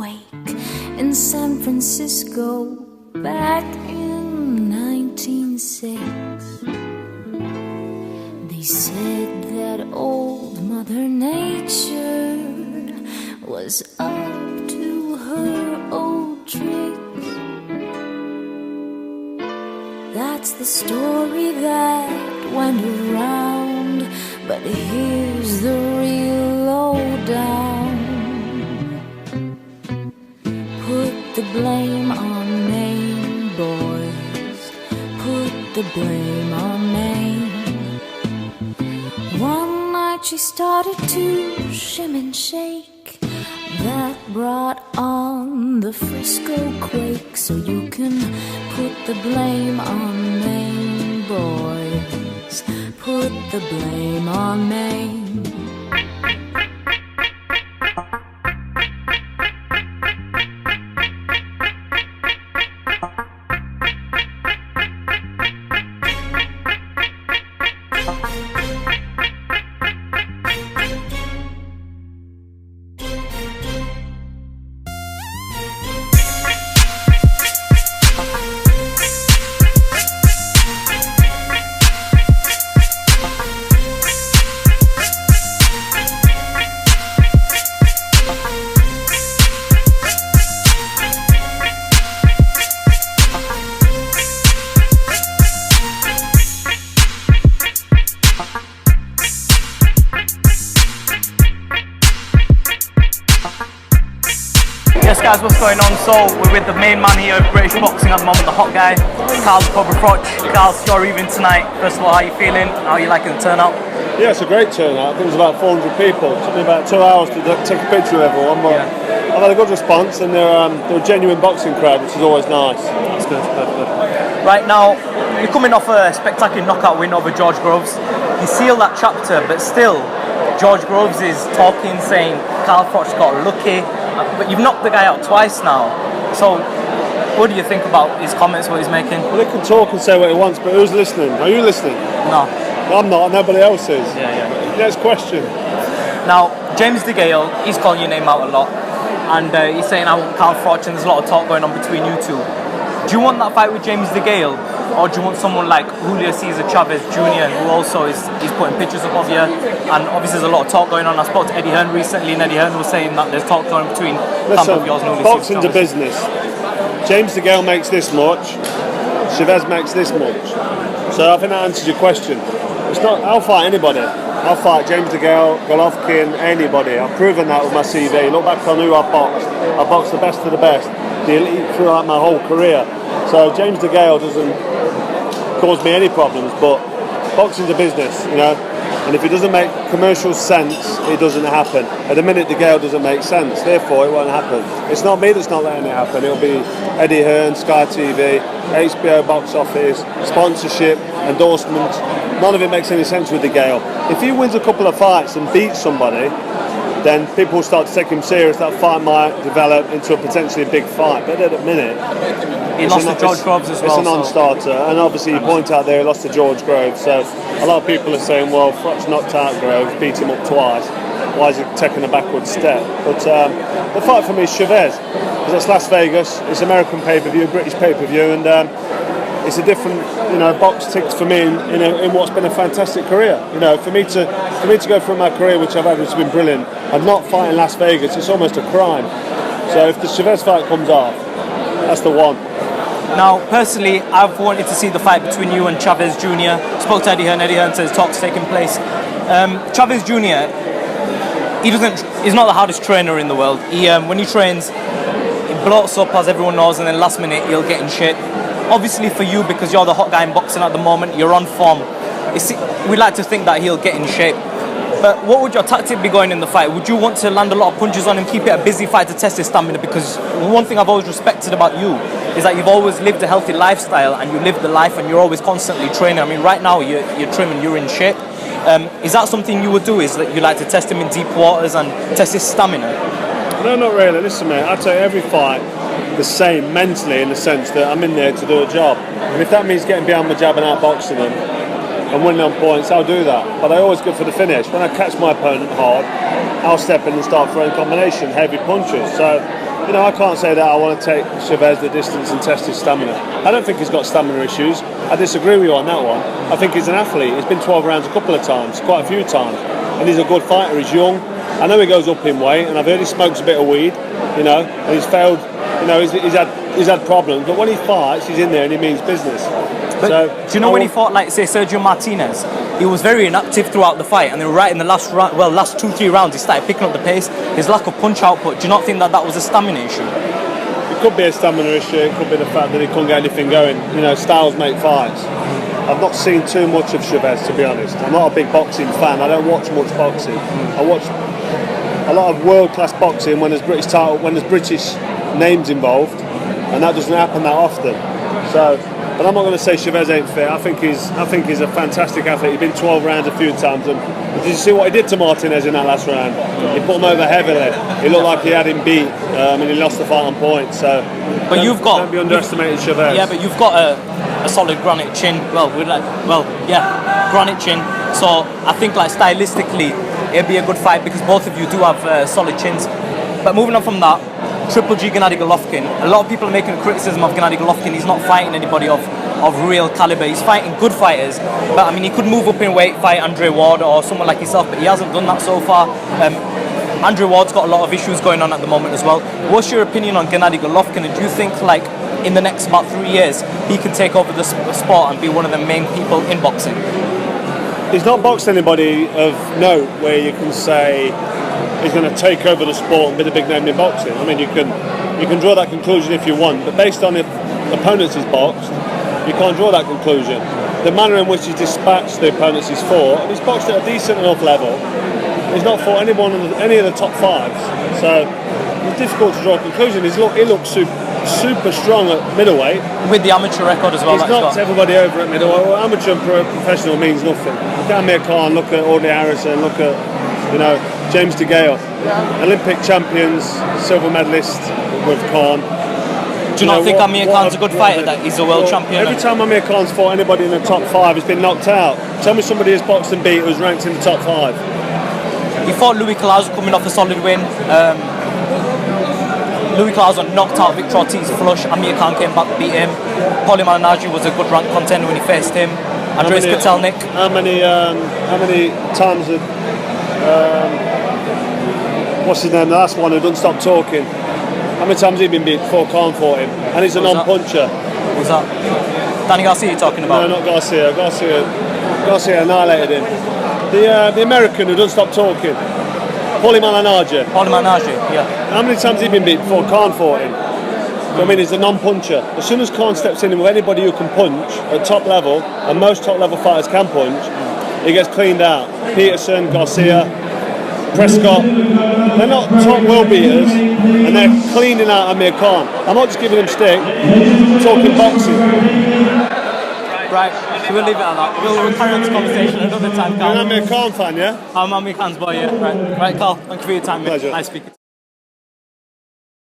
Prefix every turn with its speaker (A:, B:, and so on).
A: quake in San Francisco back in 1906. They said that old Mother Nature was up to her old tricks. That's the story that went around, but here's the real lowdown. Put the blame on Maine, boys. Put the blame on Maine. One night she started to shim and shake. That brought on the Frisco quake. So you can put the blame on Maine, boys. Put the blame on Maine.
B: Yes guys, what's going on? So we're with the main man here of British boxing at the moment, the hot guy, Carl Froch. Carl, your evening tonight. First of all, how are you feeling? How are you liking the turnout?
C: Yeah, it's a great turnout. I think it was about 400 people. It took me about 2 hours to take a picture of everyone, but I've had a good response, and they're a genuine boxing crowd, which is always nice.
B: That's good, good. Right now, you're coming off a spectacular knockout win over George Groves. You seal that chapter, but still, George Groves is talking, saying Carl Froch got lucky. But you've knocked the guy out twice now. So, what do you think about his comments, what he's making?
C: Well, he can talk and say what he wants, but who's listening? Are you listening?
B: No.
C: I'm not, nobody else is.
B: Yeah.
C: Next question.
B: Now, James DeGale, he's calling your name out a lot. And he's saying I want Carl Froch, and there's a lot of talk going on between you two. Do you want that fight with James DeGale? Or do you want someone like Julio Cesar Chavez Jr., who also is putting pictures up of you? And obviously there's a lot of talk going on. I spoke to Eddie Hearn recently, and Eddie Hearn was saying that there's talk going between camp of yours and Julio Cesar
C: boxing's a business. James DeGale makes this much, Chavez makes this much. So I think that answers your question. It's not, I'll fight anybody. I'll fight James DeGale, Golovkin, anybody. I've proven that with my CV. Look back on who I've boxed. I've boxed the best of the best, the elite throughout my whole career. So James DeGale doesn't cause me any problems, but boxing's a business, you know, and if it doesn't make commercial sense, it doesn't happen. At the minute, DeGale doesn't make sense, therefore it won't happen. It's not me that's not letting it happen. It'll be Eddie Hearn, Sky TV, HBO box office, sponsorship, endorsements. None of it makes any sense with DeGale. If he wins a couple of fights and beats somebody, then people will start to take him serious. That fight might develop into a potentially big fight. But at the minute,
B: he lost to George Groves as well.
C: It's a non-starter, and obviously you point out there he lost to George Groves. So a lot of people are saying, well, Froch knocked out Groves, beat him up twice. Why is he taking a backward step? But the fight for me is Chavez, because it's Las Vegas. It's American pay-per-view, British pay-per-view, and it's a different, box ticked for me in what's been a fantastic career. For me to go through my career, which I've had, which has been brilliant, and not fight in Las Vegas, it's almost a crime. So if the Chavez fight comes off, that's the one.
B: Now, personally, I've wanted to see the fight between you and Chavez Jr. Spoke to Eddie Hearn. Eddie Hearn says talks taking place. Chavez Jr. He's not the hardest trainer in the world. When he trains, he bloats up, as everyone knows, and then last minute he'll get in shape. Obviously for you, because you're the hot guy in boxing at the moment, you're on form. We'd like to think that he'll get in shape. But what would your tactic be going in the fight? Would you want to land a lot of punches on him, keep it a busy fight to test his stamina? Because one thing I've always respected about you is that you've always lived a healthy lifestyle, and you live the life, and you're always constantly training. I mean, right now you're trim and you're in shape. Is that something you would do? Is that you like to test him in deep waters and test his stamina?
C: No, not really. Listen, mate, I take every fight the same mentally, in the sense that I'm in there to do a job. And if that means getting behind my jab and outboxing him and winning on points, I'll do that. But I always go for the finish. When I catch my opponent hard, I'll step in and start throwing combination, heavy punches. So you know, I can't say that I want to take Chavez the distance and test his stamina. I don't think he's got stamina issues. I disagree with you on that one. I think he's an athlete. He's been 12 rounds a couple of times, quite a few times, and he's a good fighter. He's young. I know he goes up in weight, and I've heard he smokes a bit of weed, you know, and he's failed. You know, he's had problems, but when he fights, he's in there and he means business.
B: But
C: So,
B: do you know when he fought, like, say, Sergio Martinez, he was very inactive throughout the fight, and then right in the last 2-3 rounds, he started picking up the pace. His lack of punch output, do you not think that was a stamina issue?
C: It could be a stamina issue. It could be the fact that he couldn't get anything going. You know, styles make fights. I've not seen too much of Chavez, to be honest. I'm not a big boxing fan. I don't watch much boxing. I watch a lot of world-class boxing when there's British names involved, and that doesn't happen that often. So, but I'm not going to say Chavez ain't fit. I think he's a fantastic athlete. He's been 12 rounds a few times, and did you see what he did to Martinez in that last round? He put him over heavily. He looked like he had him beat, and he lost the fight on points. So,
B: but
C: don't be underestimating Chavez.
B: Yeah, but you've got a solid granite chin. Granite chin. So I think, like, stylistically, it'd be a good fight because both of you do have solid chins. But moving on from that, Triple G Gennady Golovkin. A lot of people are making a criticism of Gennady Golovkin. He's not fighting anybody of real caliber. He's fighting good fighters, but I mean, he could move up in weight, fight Andre Ward or someone like yourself, but he hasn't done that so far. Andre Ward's got a lot of issues going on at the moment as well. What's your opinion on Gennady Golovkin, and do you think, like, in the next about 3 years, he can take over the sport and be one of the main people in boxing?
C: He's not boxed anybody of note where you can say he's going to take over the sport and be the big name in boxing. I mean, you can draw that conclusion if you want, but based on the opponents he's boxed, you can't draw that conclusion. The manner in which he's dispatched the opponents he's fought, and he's boxed at a decent enough level. He's not fought any of the top fives, so it's difficult to draw a conclusion. He looks super strong at middleweight.
B: With the amateur record as well.
C: He's knocked everybody over at middleweight. Well, amateur and professional means nothing. Look at Amir Khan, look at Audley Harrison, look at, you know, James DeGale. Olympic champions, silver medalist with Khan.
B: Do you not think Amir Khan's a good fighter, that he's a world champion?
C: Every time Amir Khan's fought anybody in the top five, he's been knocked out. Tell me somebody who's boxed and beat who's ranked in the top five.
B: He fought Louis Clausen coming off a solid win. Louis Clausen knocked out Victor Ortiz flush. Amir Khan came back to beat him. Paulie Malignaggi was a good rank contender when he faced him. Andreas Kotelnik.
C: How many times did what's his name? The last one who doesn't stop talking. How many times has he been beat before Khan fought him? And he's a non-puncher.
B: Who's that? Danny Garcia you're talking about?
C: No, not Garcia. Garcia annihilated him. The American who doesn't stop talking. Paulie Malignaggi.
B: Yeah.
C: How many times has he been beat before Khan fought him? I mean, he's a non-puncher. As soon as Khan steps in with anybody who can punch at top level, and most top level fighters can punch, he gets cleaned out. Peterson, Garcia, Prescott, they're not top world beaters, and they're cleaning out Amir Khan. I'm not just giving him stick, I'm talking boxing.
B: Right, so we'll leave it at that. We'll carry on this conversation another time, Carl.
C: You're an Amir Khan fan, yeah?
B: I'm Amir Khan's boy, yeah. Right, Carl, thank you for your time, mate.
C: Pleasure.
B: Nice speaking to you.